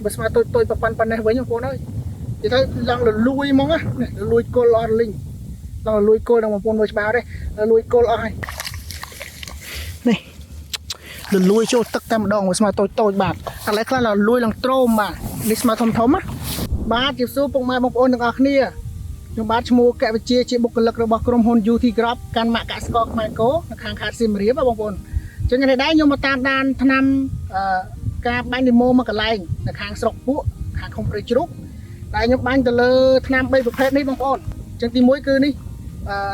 បើស្មើtôiប៉ុណ្ណេះវិញបងប្អូនអើយនិយាយទៅឡើងលលួយហ្មងណាលលួយគល់អស់លីងឡើងលលួយគល់ដល់បងប្អូនមើលច្បាស់ទេលលួយគល់អស់ហើយនេះលលួយចូលទឹកតែម្ដងស្មើតូចបាទឥឡូវខ្លះលលួយឡើងត្រោមបាទនេះស្មើធំណាបាទជម្រាបសួរពុកម៉ែបងប្អូនទាំងអស់គ្នាខ្ញុំបាទឈ្មោះកវិជាជាបុគ្គលិករបស់ក្រុមហ៊ុន UT Crop កាន់ម៉ាកកសិករខ្មែរកោនៅខាងខេត្តសៀមរាបបងប្អូនអញ្ចឹងថ្ងៃនេះដែរខ្ញុំមកតាមដានថ្នាំការបាញ់ដេម៉ូមកកន្លែងនៅខាងស្រុកពួកខាងខុំព្រៃជ្រូកដែលខ្ញុំបាញ់ទៅលើថ្នាំ3ប្រភេទនេះបងប្អូនអញ្ចឹងទី1គឺនេះ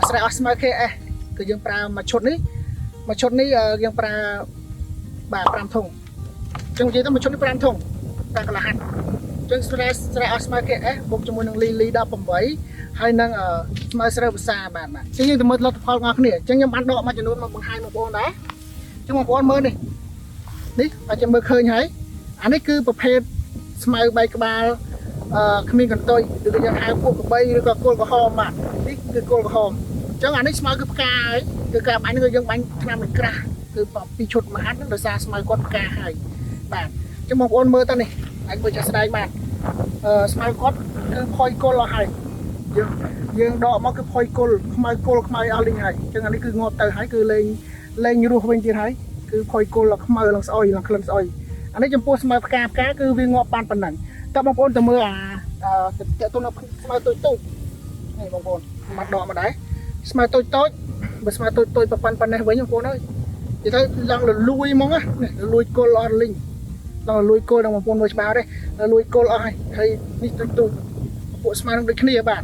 ស្រែអស់ស្មើ KS គឺយើងប្រើមួយឈុតនេះយើងប្រើបាទ5ធុងអញ្ចឹងនិយាយទៅមួយឈុតនេះ5ធុងតែកន្លះហាត់អញ្ចឹងស្រែអស់ស្មើ KS បូកជាមួយនឹងលី18ហើយនឹងស្មើស្រូវភាសាបាទអញ្ចឹងយើងទៅមើលលទ្ធផលរបស់គ្នាអញ្ចឹងខ្ញុំបានដកមួយចំនួនមកបង្ហាញបងប្អូនដែរអញ្ចឹងបងប្អូនមើលនេះអាចមើលឃើញហើយអានេះគឺប្រភេទស្មៅ3ក្បាលគ្មានកន្ទុយឬក៏យើងហៅពួកកបីឬក៏គល់ក្រហមបាទនេះគឺគល់ក្រហមអញ្ចឹងអានេះស្មៅគឺផ្កាហើយគឺការបាញ់នេះគឺយើងបាញ់ថ្នាំមិនក្រាស់គឺពីឈុតមួយហាត់ហ្នឹងដោយសារស្មៅគាត់ផ្កាហើយបាទអញ្ចឹងបងប្អូនមើលតើនេះអាចមើលចាស់ស្ដែងបាទស្មៅគាត់គឺផុយគល់អស់ហើយយើងដកមកគឺផុយគល់ខ្មៅគល់ខ្មៅអស់លីងហើយអញ្ចឹងអានេះគឺងាប់ទៅហើយគឺលេងរស់វិញទៀតហើយគឺផុយគល់ឡើងខ្មៅឡើងស្អុយឡើងក្លិនស្អុយអានេះចំពោះស្មៅផ្កាគឺវាងាប់បានប៉ុណ្ណឹងតើបងប្អូនទៅមើលតើទៅនៅស្មៅតូចនេះបងប្អូនមកដកមកដែរស្មៅតូចបើស្មៅតូចប៉ុណ្ណេះវិញបងប្អូនអើយនិយាយទៅឡើងលលួយហ្មងណាលលួយគល់អស់លីងឡើងលលួយគល់ដល់បងប្អូនមើលច្បាស់ទេលលួយគល់អស់ហើយនេះតូចពួកស្មៅនឹងដូចគ្នាបាទ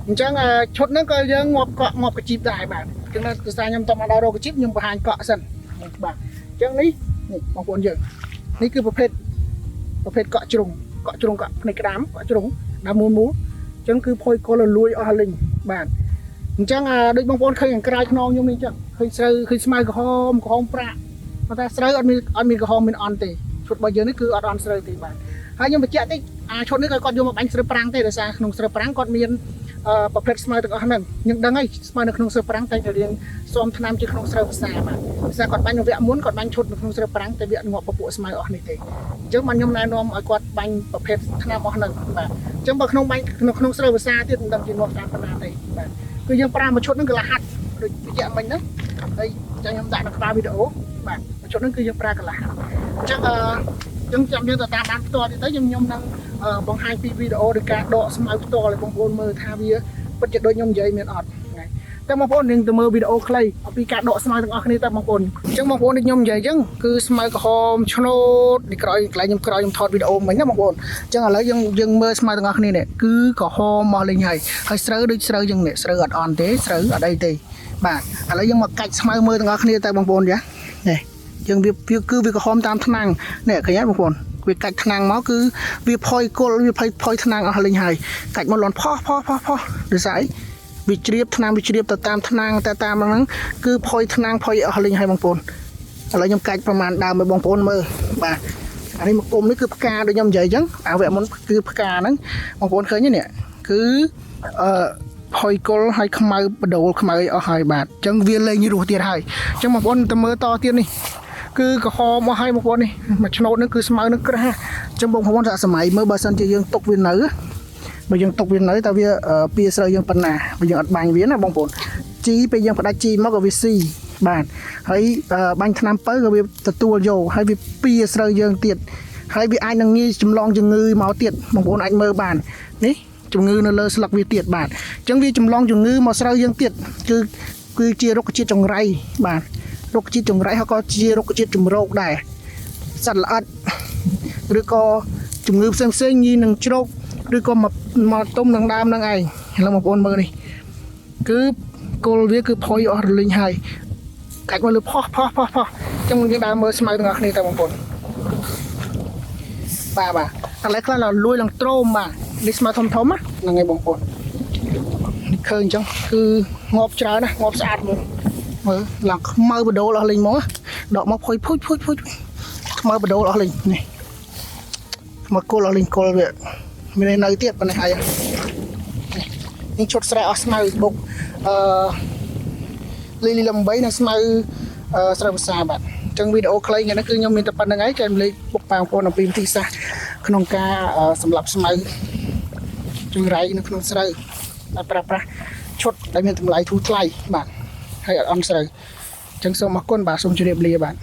អញ្ចឹងឈុតហ្នឹងក៏យើងងាប់កក់ងាប់កជីបដែរបាទអញ្ចឹងគឺសារខ្ញុំតំដល់រកកជីបខ្ញុំបង្ហាញកក់សិនបាទអញ្ចឹងនេះបងប្អូនយើងនេះគឺប្រភេទកក់ជ្រុងកក់ភ្នែកក្តាមកក់ជ្រុងដើមមូលអញ្ចឹងគឺផុយគល់លួយអស់លីងបាទអញ្ចឹងដូចបងប្អូនឃើញខាងក្រៅខ្នងខ្ញុំនេះអញ្ចឹងឃើញស្រូវឃើញស្មៅក្រហមប្រាក់ប៉ុន្តែស្រូវអត់មានក្រហមមានអន់ទេឈុតរបស់យើងនេះគឺអត់អន់ស្រូវទេបាទហើយខ្ញុំបញ្ជាក់តិចឈុតនេះក៏គាត់យកមកបាញ់ស្រូវប្រាំងទេដោយសារក្នុងស្រូវប្រាំងគាត់មានប្រភេទស្មៅទាំងអស់ហ្នឹងយើងដឹងហើយស្មៅនៅក្នុងស្រូវប្រាំងតែរៀងស៊ាំថ្នាំជាក្នុងស្រូវភាសាបាទភាសាគាត់បាញ់នៅវគ្គមុនគាត់បាញ់ឈុតនៅក្នុងស្រូវប្រាំងតែវគ្គងាប់ពពួកស្មៅអស់នេះទេអញ្ចឹងខ្ញុំណែនាំឲ្យគាត់បាញ់ប្រភេទថ្នាំអស់ហ្នឹងបាទអញ្ចឹងបើក្នុងបាញ់ក្នុងស្រូវភាសាទៀតមិនដឹងជាងាប់តាមប៉ុណ្ណាទេបាទគឺយើងប្រើមួយឈុតហ្នឹងគឺលហាត់ដូចវគ្គមិញហ្នឹងហើយអញ្ចឹងខ្ញុំដាក់នៅក្បាលវីដេអូបាទមួយឈុតហ្នឹងគឺយើងប្រើកន្លះអញ្ចឹងយើងចាំយើងទៅតាមបានផ្ទាល់ទៀតទៅខ្ញុំនឹងបង្ហាញពីវីដេអូនៃការដកស្មៅផ្ទាល់ឲ្យបងប្អូនមើលថាវាពិតជាដូចខ្ញុំនិយាយមានអត់ហ្នឹងតែបងប្អូននឹងទៅមើលវីដេអូខ្លីអំពីការដកស្មៅទាំងអស់គ្នាតើបងប្អូនអញ្ចឹងបងប្អូនដូចខ្ញុំនិយាយអញ្ចឹងគឺស្មៅក្រហមឆ្នោតនេះក្រោយខ្ញុំថតវីដេអូមិញណាបងប្អូនអញ្ចឹងឥឡូវយើងមើលស្មៅទាំងអស់គ្នានេះគឺក្រហមមកលេងហើយស្រូវដូចស្រូវយើងនេះស្រូវអត់អន់ទេស្រូវអត់អីទេបាទឥឡូវយើងមកកាច់ស្មៅមើលទាំងអស់គ្នាតើបងប្អូនចានេះយើងវាគឺវាក្រហមតាមថ្នាំងនេះឃើញទេបងប្អូនវាកាច់ថ្នាំងមកគឺវាផុយគល់វាផុយថ្នាំងអស់លេងហើយកាច់មកលន់ផោះដូចស្អីវាជ្រាបថ្នាំវាជ្រាបទៅតាមថ្នាំងតែតាមហ្នឹងគឺផុយថ្នាំងផុយអស់លេងហើយបងប្អូនឥឡូវខ្ញុំកាច់ប្រមាណដើមឲ្យបងប្អូនមើលបាទអានេះមកគុំនេះគឺផ្កាដូចខ្ញុំនិយាយអញ្ចឹងអាវគ្គមុនគឺផ្កាហ្នឹងបងប្អូនឃើញទេនេះគឺផុយគល់ហើយខ្មៅបដូលខ្មៅអស់ហើយបាទអញ្ចឹងវាលេងរស់ទៀតហើយអញ្ចឹងបងប្អូនទៅមើលតទៀតនេះគឺក្រហមមកឲ្យបងប្អូននេះមួយឆ្នោតនេះគឺស្មៅនឹងក្រាស់អញ្ចឹងបងប្អូនថាសម័យមើលបើសិនជាយើងទុកវានៅបើយើងទុកវានៅតើវាពីស្រូវយើងប៉ុណ្ណាបើយើងអត់បាញ់វាណាបងប្អូនជីពេលយើងផ្ដាច់ជីមកក៏វាស៊ីបាទហើយបាញ់ថ្នាំពៅក៏វាទទួលយកហើយវាពីស្រូវយើងទៀតហើយវាអាចនឹងងាយចម្លងជំងឺមកទៀតបងប្អូនអាចមើលបាននេះជំងឺនៅលើស្លឹកវាទៀតបាទអញ្ចឹងវាចម្លងជំងឺមកស្រូវយើងទៀតគឺជារុក្ខជាតិចង្រៃបាទរុក្ខជាតិចង្រៃហើយក៏ជារុក្ខជាតិជំរោគដែរសត្វល្អិតឬក៏ជំងឺផ្សេងញីនឹងជ្រោកឬក៏មកទុំនឹងដើមនឹងឯងឥឡូវបងប្អូនមើលនេះគឺគល់វាគឺផុយអស់រលីងហើយកាច់មកលើផោះអញ្ចឹងយើងដើរមើលស្មៅទាំងអស់គ្នាតើបងប្អូនបាទឥឡូវខ្លះលួយឡើងត្រោមបាទនេះស្មៅធំហ្នឹងហើយបងប្អូនឃើញអញ្ចឹងគឺងាប់ច្រើនណាងាប់ស្អាតមើលឡើងខ្មៅបដូលអស់លេងមកដកមកផុយខ្មៅបដូលអស់លេងនេះមកគល់អស់លេងគល់វាមាននៅទៀតប៉ុណ្ណេះហើយនេះឈុតស្រែអស់ស្មៅបុកលី8និងស្មៅ ស្រូវភាសាបាទអញ្ចឹងវីដេអូខ្លីថ្ងៃនេះគឺខ្ញុំមានតែប៉ុណ្្នឹងឯងចែកម្លែកពុកប៉ាបងប្អូនអំពីវិធីសាស្ត្រក្នុងការសម្លាប់ស្មៅជួយរៃនៅក្នុងស្រូវដែលប្រើប្រាស់ឈុតដែលមានតម្លៃធូរថ្លៃបាទហើយអត់អន់ស្រូវអញ្ចឹងសូមអរគុណបាទសូមជម្រាបលាបាទ